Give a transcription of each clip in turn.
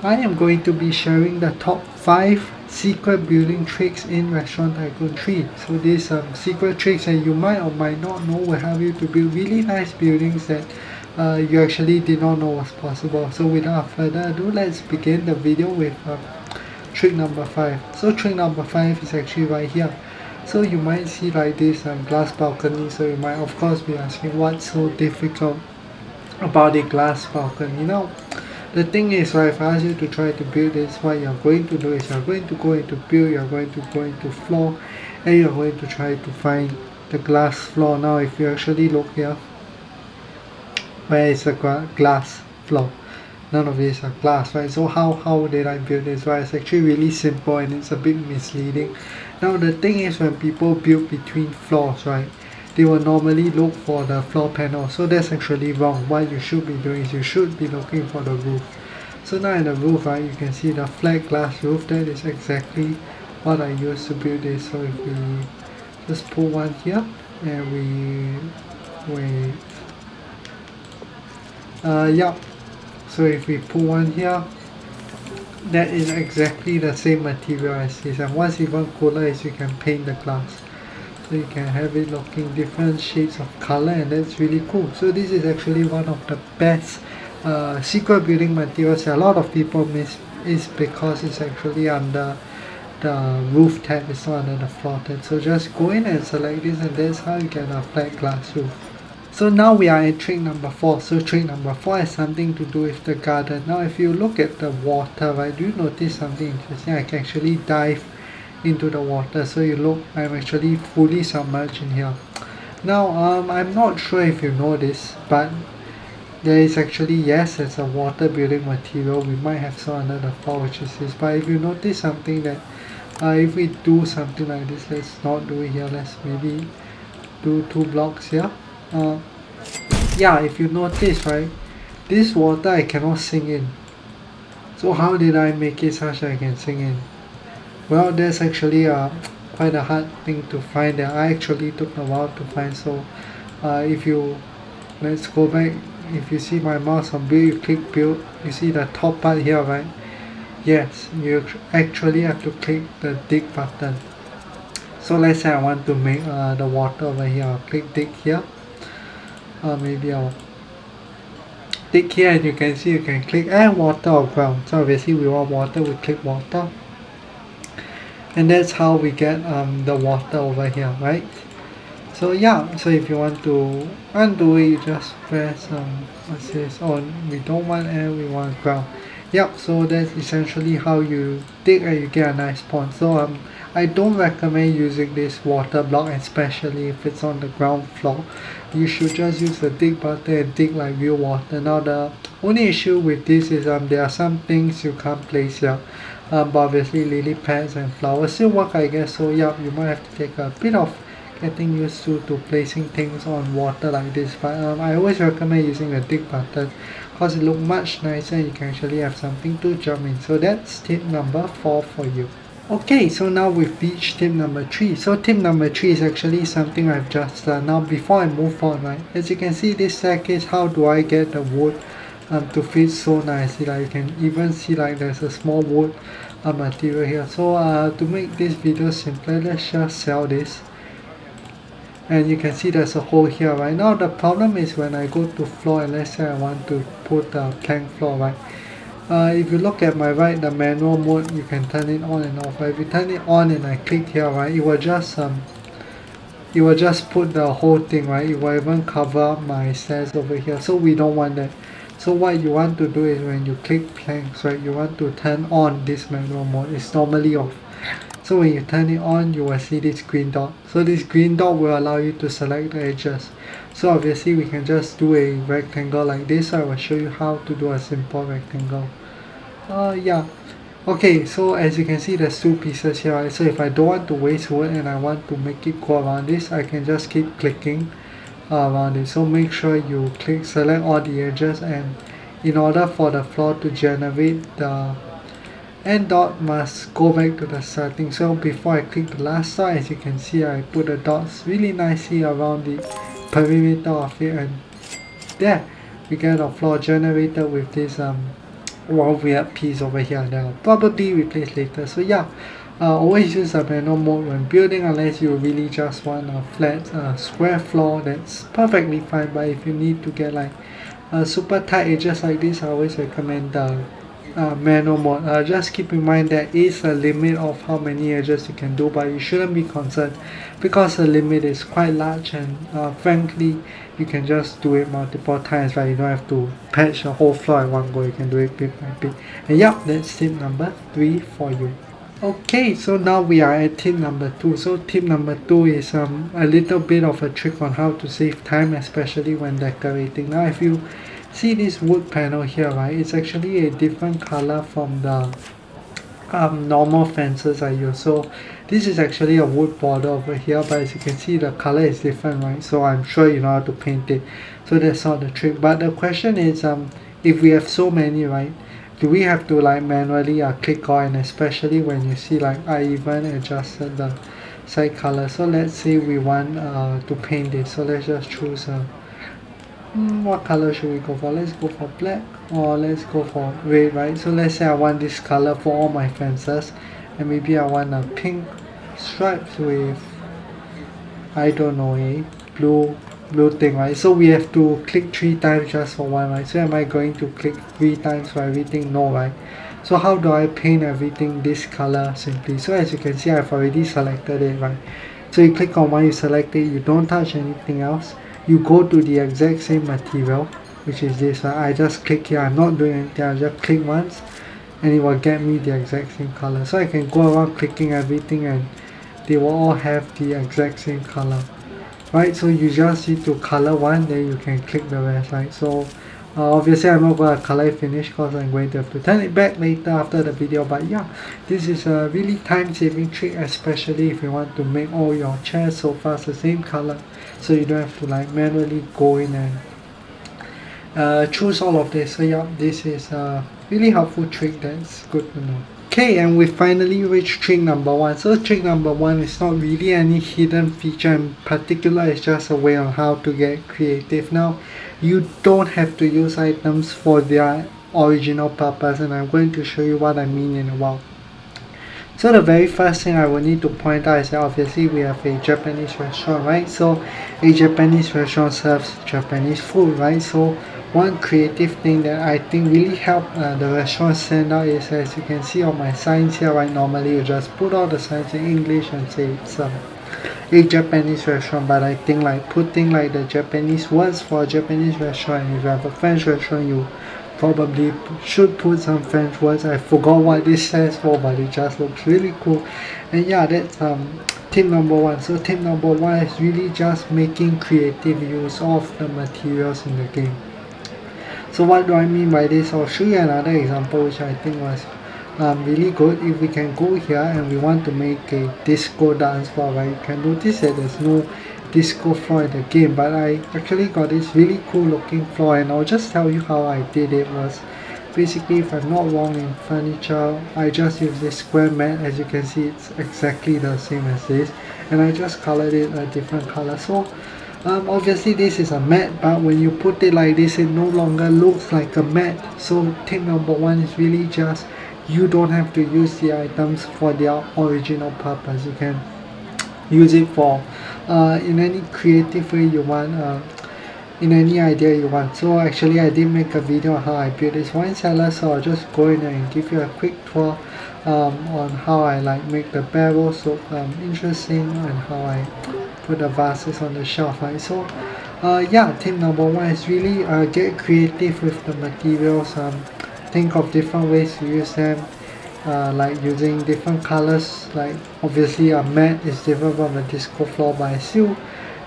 I am going to be sharing the top 5 secret building tricks in Restaurant Tycoon 3. So these secret tricks that you might or might not know will help you to build really nice buildings that you actually did not know was possible. So without further ado, let's begin the video with trick number 5. So trick number 5 is actually right here. So you might see like this glass balcony, so you might of course be asking what's so difficult about a glass balcony. Now the thing is, right, if I ask you to try to build this, what you're going to do is you're going to go into build, you're going to go into floor, and you're going to try to find the glass floor. Now if you actually look here, where is the glass floor? None of these are glass, right? So how did I build this? Right, it's actually really simple and it's a bit misleading. Now the thing is, when people build between floors, right, they will normally look for the floor panel. So that's actually wrong. What you should be doing is you should be looking for the roof. So now in the roof, right, you can see the flat glass roof. That is exactly what I used to build this. So if we just put one here and we yeah, so if we put one here, that is exactly the same material as this, and what's even cooler is you can paint the glass, so you can have it looking different shades of color, and that's really cool. So this is actually one of the best secret building materials that a lot of people miss, is because it's actually under the roof tab, it's not under the floor tab. So just go in and select this, and that's how you get a flat glass roof. So now we are at trick number 4. So trick number 4 has something to do with the garden. Now if you look at the water, right, do you notice something interesting? I can actually dive into the water. So you look, I'm actually fully submerged in here. Now I'm not sure if you know this, but there is actually, yes, it's a water building material. We might have some under the floor, which is this. But if you notice something that if we do something like this, let's not do it here. Let's maybe do 2 blocks here. Yeah, if you notice, right, this water I cannot sink in. So how did I make it such that I can sink in? Well, that's actually quite a hard thing to find that I actually took a while to find. So if you, let's go back, if you see my mouse on build, you click build, you see the top part here, right? Yes, you actually have to click the dig button. So let's say I want to make the water over here. I'll click dig here. Maybe I'll dig here, and you can see you can click add water or ground. So obviously we want water, we click water, and that's how we get the water over here, right? So yeah, so if you want to undo it, you just press what's this on. We don't want air, we want ground. Yep, so that's essentially how you dig and you get a nice pond. So I don't recommend using this water block, especially if it's on the ground floor. You should just use the dig button and dig like real water. Now the only issue with this is there are some things you can't place here. But obviously lily pads and flowers still work, I guess. So yeah, you might have to take a bit of getting used to placing things on water like this. But I always recommend using the dig button because it looks much nicer and you can actually have something to jump in. So that's tip number 4 for you. Okay, so now we've reached tip number 3. So tip number 3 is actually something I've just done. Now before I move on, right, as you can see this staircase, how do I get the wood to fit so nicely? Like you can even see like there's a small wood material here. So to make this video simpler, let's just sell this. And you can see there's a hole here. Right now the problem is when I go to floor, and let's say I want to put a plank floor, right, if you look at my right, the manual mode, you can turn it on and off. Right? If you turn it on and I click here, right, it will just put the whole thing, right, it will even cover my stairs over here. So we don't want that. So what you want to do is when you click planks, right, you want to turn on this manual mode. It's normally off. So when you turn it on, you will see this green dot. So this green dot will allow you to select the edges. So obviously we can just do a rectangle like this. I will show you how to do a simple rectangle. Yeah. Okay, so as you can see there's 2 pieces here, right? So if I don't want to waste wood and I want to make it go around this, I can just keep clicking around it. So make sure you select all the edges, and in order for the floor to generate, the end dot must go back to the starting. So before I click the last dot, as you can see, I put the dots really nicely around the perimeter of it, and there we get a floor generated with this one weird piece over here that I'll probably replace later. So yeah, always use a manual mode when building unless you really just want a flat square floor. That's perfectly fine, but if you need to get like super tight edges like this, I always recommend the manual mode. Just keep in mind there is a limit of how many edges you can do, but you shouldn't be concerned because the limit is quite large, and frankly you can just do it multiple times, right? You don't have to patch the whole floor at one go. You can do it bit by bit. And yeah, that's tip number 3 for you. Okay, so now we are at tip number 2. So tip number 2 is a little bit of a trick on how to save time, especially when decorating. Now if you see this wood panel here, right, it's actually a different color from the normal fences I use. So this is actually a wood border over here, but as you can see the color is different, right? So I'm sure you know how to paint it. So that's not the trick. But the question is, if we have so many, right, do we have to like manually click on, especially when you see like I even adjusted the side color. So let's say we want to paint this. So let's just choose what color should we go for? Let's go for black, or let's go for red, right? So let's say I want this color for all my fences, and maybe I want a pink stripes with, I don't know, a blue thing, right? So we have to click 3 times just for one, right? So am I going to click 3 times for everything? No, right? So how do I paint everything this color simply? So as you can see, I've already selected it, right? So you click on one, you select it, you don't touch anything else. You go to the exact same material, which is this, right? I just click here, I'm not doing anything, I just click once and it will get me the exact same color. So I can go around clicking everything and they will all have the exact same color, right? So you just need to color one, then you can click the rest, right? So obviously I'm not going to color it finish because I'm going to have to turn it back later after the video. But yeah, this is a really time saving trick, especially if you want to make all your chairs, sofas the same color, so you don't have to like manually go in and choose all of this. So yeah, this is a really helpful trick that's good to know. Okay, and we finally reached trick number 1. So trick number 1 is not really any hidden feature in particular, it's just a way on how to get creative. Now you don't have to use items for their original purpose, and I'm going to show you what I mean in a while. So the very first thing I will need to point out is that obviously we have a Japanese restaurant, right? So a Japanese restaurant serves Japanese food, right? So one creative thing that I think really helped the restaurant stand out is, as you can see on my signs here, right, normally you just put all the signs in English and say it's a Japanese restaurant, but I think like putting like the Japanese words for a Japanese restaurant, and if you have a French restaurant, you probably should put some French words. I forgot what this stands for, but it just looks really cool. And yeah, that's tip number 1. So tip number 1 is really just making creative use of the materials in the game. So what do I mean by this? I'll show you another example which I think was really good. If we can go here and we want to make a disco dance floor, right, you can notice that there's no disco floor in the game, but I actually got this really cool looking floor, and I'll just tell you how I did it. Was basically, if I'm not wrong, in furniture I just use this square mat. As you can see, it's exactly the same as this, and I just colored it a different color. So obviously this is a mat, but when you put it like this, it no longer looks like a mat. So tip number 1 is really just, you don't have to use the items for their original purpose. You can use it for in any creative way you want, in any idea you want. So actually I did make a video on how I built this wine cellar, so I'll just go in and give you a quick tour on how I like make the barrels look interesting, and how I put the vases on the shelf, right? So yeah, tip number 1 is really get creative with the materials. Think of different ways to use them, like using different colors. Like obviously a mat is different from a disco floor, but I still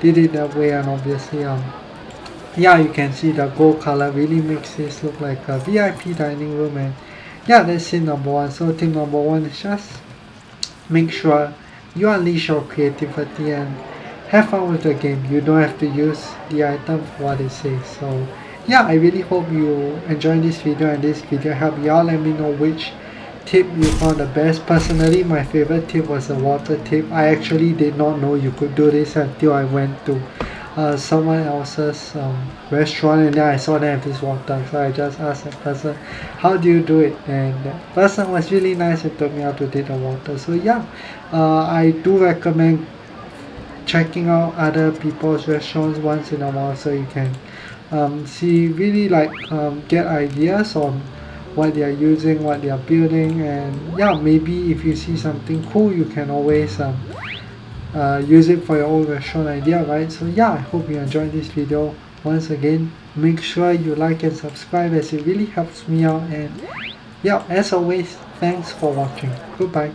did it that way. And obviously yeah, you can see the gold color really makes this look like a VIP dining room. And yeah, that's tip number 1. So tip number 1 is just make sure you unleash your creativity and have fun with the game. You don't have to use the item for what it says. So yeah, I really hope you enjoyed this video, and this video helped you all. Let me know which tip you found the best. Personally, my favorite tip was the water tip. I actually did not know you could do this until I went to someone else's restaurant, and then I saw them have this water, so I just asked that person, how do you do it? And that person was really nice and told me how to take the water. So yeah, I do recommend checking out other people's restaurants once in a while, so you can see really like get ideas on what they are using, what they are building. And yeah, maybe if you see something cool, you can always use it for your own restaurant idea, right? So yeah, I hope you enjoyed this video. Once again, make sure you like and subscribe, as it really helps me out. And yeah, as always, thanks for watching. Goodbye.